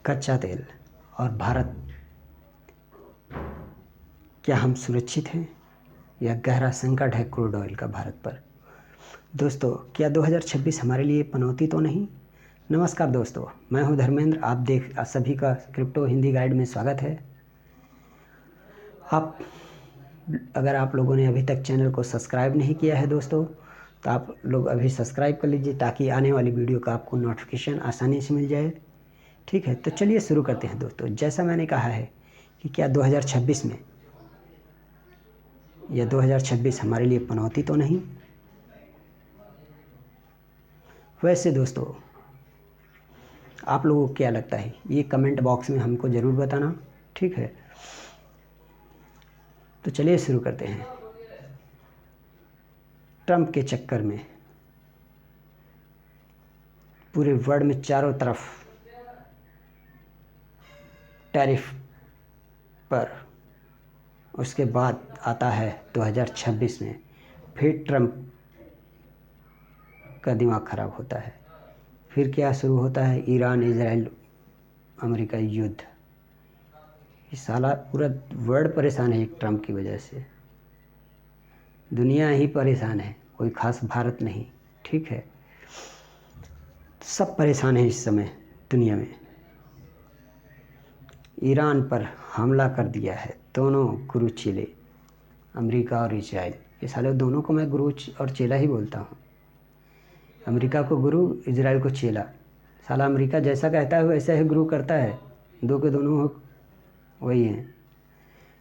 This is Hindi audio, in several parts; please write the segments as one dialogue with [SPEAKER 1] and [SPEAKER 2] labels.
[SPEAKER 1] कच्चा तेल और भारत, क्या हम सुरक्षित हैं? यह गहरा संकट है क्रूड ऑयल का भारत पर। दोस्तों, क्या 2026 हमारे लिए पनौती तो नहीं? नमस्कार दोस्तों, मैं हूं धर्मेंद्र। आप सभी का क्रिप्टो हिंदी गाइड में स्वागत है। अगर आप लोगों ने अभी तक चैनल को सब्सक्राइब नहीं किया है दोस्तों, तो आप लोग अभी सब्सक्राइब कर लीजिए ताकि आने वाली वीडियो का आपको नोटिफिकेशन आसानी से मिल जाए। ठीक है, तो चलिए शुरू करते हैं दोस्तों। जैसा मैंने कहा है कि क्या 2026 में या 2026 हमारे लिए पनौती तो नहीं? वैसे दोस्तों, आप लोगों को क्या लगता है ये कमेंट बॉक्स में हमको ज़रूर बताना। ठीक है, तो चलिए शुरू करते हैं। ट्रंप के चक्कर में पूरे वर्ल्ड में चारों तरफ टैरिफ पर, उसके बाद आता है 2026 में फिर ट्रंप का दिमाग ख़राब होता है। फिर क्या शुरू होता है? ईरान इजराइल अमेरिका युद्ध। ये साला पूरा वर्ल्ड परेशान है एक ट्रंप की वजह से। दुनिया ही परेशान है, कोई खास भारत नहीं। ठीक है, सब परेशान है इस समय दुनिया में। ईरान पर हमला कर दिया है दोनों गुरु चेले, अमेरिका और इजराइल। ये साले दोनों को मैं गुरु और चेला ही बोलता हूँ। अमेरिका को गुरु, इजराइल को चेला। साला अमेरिका जैसा कहता है वैसा ही गुरु करता है। दो के दोनों वही हैं।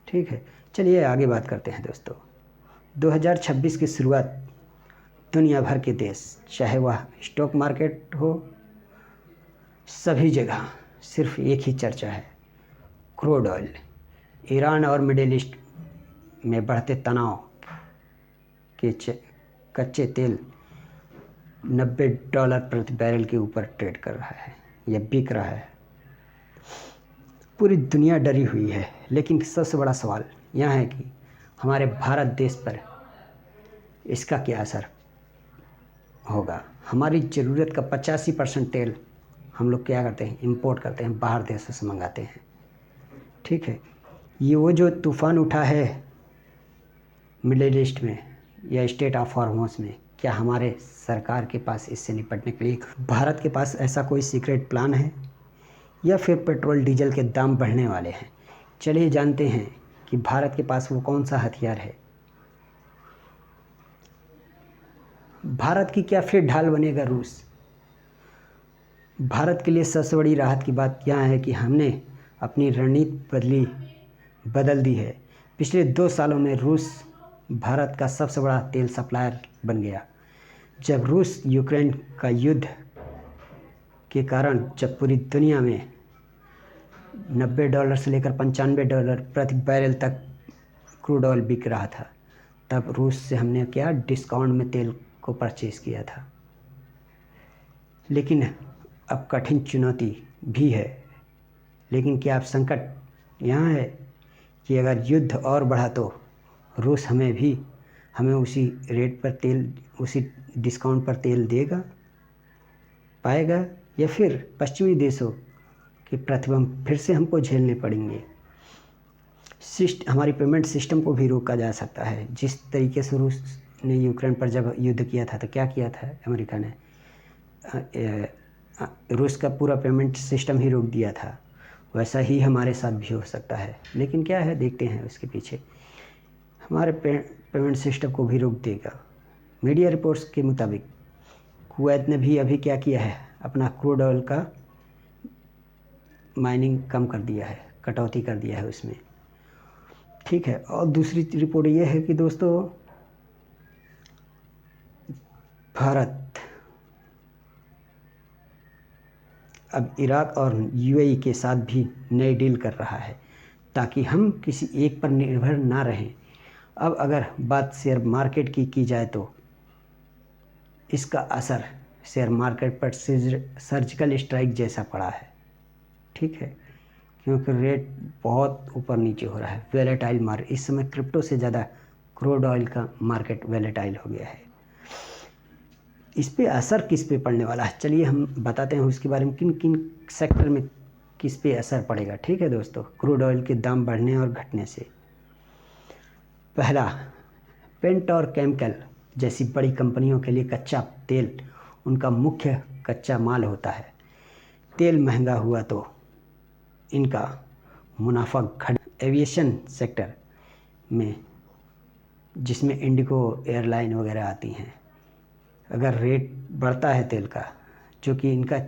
[SPEAKER 1] ठीक है, चलिए आगे बात करते हैं दोस्तों। 2026 की शुरुआत दुनिया भर के देश, चाहे वह स्टॉक मार्केट हो, सभी जगह सिर्फ एक ही चर्चा है, क्रूड ऑयल। ईरान और मिडिल ईस्ट में बढ़ते तनाव के कच्चे तेल $90 प्रति बैरल के ऊपर ट्रेड कर रहा है या बिक रहा है। पूरी दुनिया डरी हुई है, लेकिन सबसे बड़ा सवाल यह है कि हमारे भारत देश पर इसका क्या असर होगा। हमारी ज़रूरत का 85% तेल हम लोग क्या करते हैं? इंपोर्ट करते हैं, बाहर देशों से मंगाते हैं। ठीक है, ये वो जो तूफ़ान उठा है मिडिल ईस्ट में या स्टेट ऑफ हॉर्मोस में, क्या हमारे सरकार के पास इससे निपटने के लिए भारत के पास ऐसा कोई सीक्रेट प्लान है, या फिर पेट्रोल डीजल के दाम बढ़ने वाले हैं? चलिए जानते हैं कि भारत के पास वो कौन सा हथियार है। भारत की क्या फिर ढाल बनेगा रूस? भारत के लिए सबसे बड़ी राहत की बात यह है कि हमने अपनी रणनीति बदल दी है। पिछले 2 सालों में रूस भारत का सबसे बड़ा तेल सप्लायर बन गया। जब रूस यूक्रेन का युद्ध के कारण जब पूरी दुनिया में $90 से लेकर $95 प्रति बैरल तक क्रूड ऑयल बिक रहा था, तब रूस से हमने क्या डिस्काउंट में तेल को परचेज़ किया था। लेकिन अब कठिन चुनौती भी है। लेकिन क्या अब संकट यहाँ है कि अगर युद्ध और बढ़ा तो रूस हमें उसी रेट पर तेल, उसी डिस्काउंट पर तेल पाएगा, या फिर पश्चिमी देशों के प्रतिबंध फिर से हमको झेलने पड़ेंगे। हमारी पेमेंट सिस्टम को भी रोका जा सकता है। जिस तरीके से रूस ने यूक्रेन पर जब युद्ध किया था तो क्या किया था अमेरिका ने? रूस का पूरा पेमेंट सिस्टम ही रोक दिया था। वैसा ही हमारे साथ भी हो सकता है। लेकिन क्या है, देखते हैं उसके पीछे। हमारे पेमेंट सिस्टम को भी रोक देगा। मीडिया रिपोर्ट्स के मुताबिक कुवैत ने भी अभी क्या किया है, अपना क्रूड ऑयल का माइनिंग कम कर दिया है, कटौती कर दिया है उसमें। ठीक है, और दूसरी रिपोर्ट ये है कि दोस्तों, भारत अब इराक और यूएई के साथ भी नई डील कर रहा है ताकि हम किसी एक पर निर्भर ना रहें। अब अगर बात शेयर मार्केट की जाए तो इसका असर शेयर मार्केट पर सर्जिकल स्ट्राइक जैसा पड़ा है। ठीक है, क्योंकि रेट बहुत ऊपर नीचे हो रहा है। वैलेटाइल मार्केट इस समय क्रिप्टो से ज़्यादा क्रूड ऑयल का मार्केट वैलेटाइल हो गया है। इस पे असर किस पे पड़ने वाला है, चलिए हम बताते हैं उसके बारे में। किन किन सेक्टर में किस पे असर पड़ेगा। ठीक है दोस्तों, क्रूड ऑयल के दाम बढ़ने और घटने से। पहला, पेंट और केमिकल जैसी बड़ी कंपनियों के लिए कच्चा तेल उनका मुख्य कच्चा माल होता है। तेल महंगा हुआ तो इनका मुनाफा घट। एविएशन सेक्टर में, जिसमें इंडिगो एयरलाइन वगैरह आती हैं, अगर रेट बढ़ता है तेल का, जो कि इनका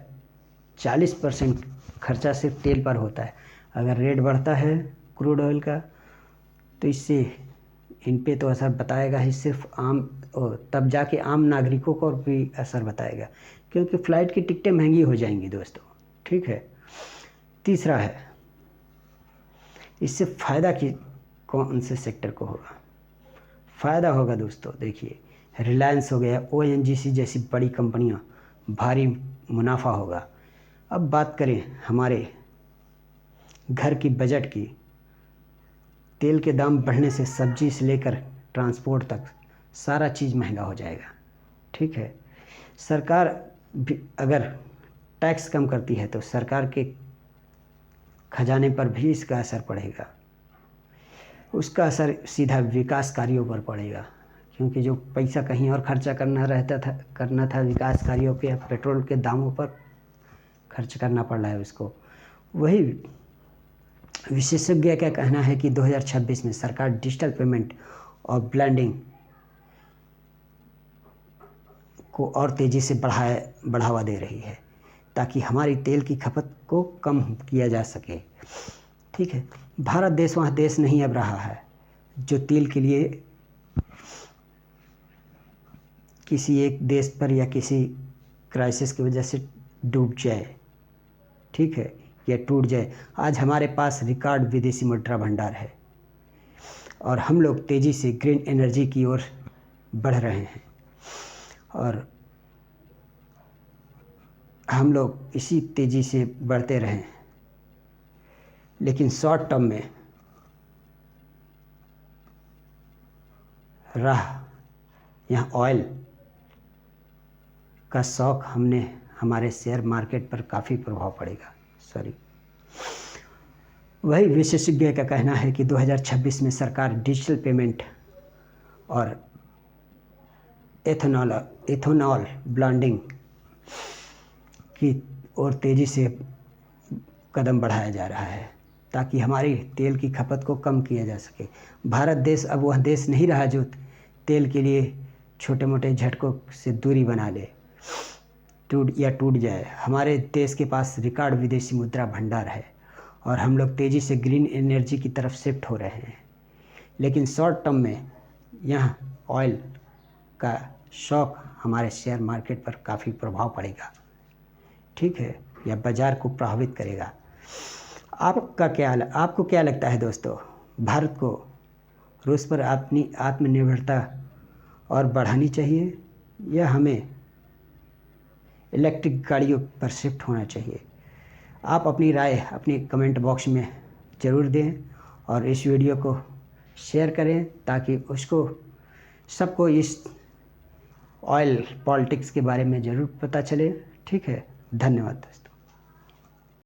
[SPEAKER 1] 40% खर्चा सिर्फ तेल पर होता है, अगर रेट बढ़ता है क्रूड ऑयल का तो इससे इन पे तो असर बताएगा ही, सिर्फ तब जाके आम नागरिकों को भी असर बताएगा, क्योंकि फ़्लाइट की टिकटें महंगी हो जाएंगी दोस्तों। ठीक है। तीसरा है, इससे फ़ायदा कौन से सेक्टर को होगा? फ़ायदा होगा दोस्तों, देखिए, रिलायंस हो गया, ONGC जैसी बड़ी कंपनियां, भारी मुनाफा होगा। अब बात करें हमारे घर की बजट की, तेल के दाम बढ़ने से सब्जी से लेकर ट्रांसपोर्ट तक सारा चीज़ महंगा हो जाएगा। ठीक है। सरकार भी अगर टैक्स कम करती है तो सरकार के खजाने पर भी इसका असर पड़ेगा। उसका असर सीधा विकास कार्यों पर पड़ेगा, क्योंकि जो पैसा कहीं और खर्चा करना था विकास कार्यों पे, पेट्रोल के दामों पर खर्च करना पड़ रहा है उसको। वही विशेषज्ञ का कहना है कि 2026 में सरकार डिजिटल पेमेंट और ब्लेंडिंग को और तेज़ी से बढ़ावा दे रही है, ताकि हमारी तेल की खपत को कम किया जा सके। ठीक है। भारत देश वह देश नहीं अब रहा है जो तेल के लिए किसी एक देश पर या किसी क्राइसिस की वजह से डूब जाए। ठीक है, या टूट जाए। आज हमारे पास रिकॉर्ड विदेशी मुद्रा भंडार है और हम लोग तेज़ी से ग्रीन एनर्जी की ओर बढ़ रहे हैं, और हम लोग इसी तेज़ी से बढ़ते रहें। लेकिन शॉर्ट टर्म में यहाँ ऑयल का शौक हमारे शेयर मार्केट पर काफ़ी प्रभाव पड़ेगा। वही विशेषज्ञ का कहना है कि 2026 में सरकार डिजिटल पेमेंट और एथेनॉल ब्लेंडिंग की ओर तेज़ी से कदम बढ़ाया जा रहा है, ताकि हमारी तेल की खपत को कम किया जा सके। भारत देश अब वह देश नहीं रहा जो तेल के लिए छोटे मोटे झटकों से दूरी बना ले, टूट जाए। हमारे देश के पास रिकॉर्ड विदेशी मुद्रा भंडार है और हम लोग तेज़ी से ग्रीन एनर्जी की तरफ शिफ्ट हो रहे हैं। लेकिन शॉर्ट टर्म में यह ऑयल का शौक हमारे शेयर मार्केट पर काफ़ी प्रभाव पड़ेगा। ठीक है, या बाज़ार को प्रभावित करेगा। आपको क्या लगता है दोस्तों, भारत को रूस पर अपनी आत्मनिर्भरता और बढ़ानी चाहिए या हमें इलेक्ट्रिक गाड़ियों पर शिफ्ट होना चाहिए? आप अपनी राय अपनी कमेंट बॉक्स में ज़रूर दें और इस वीडियो को शेयर करें, ताकि सबको इस ऑयल पॉलिटिक्स के बारे में ज़रूर पता चले। ठीक है, धन्यवाद।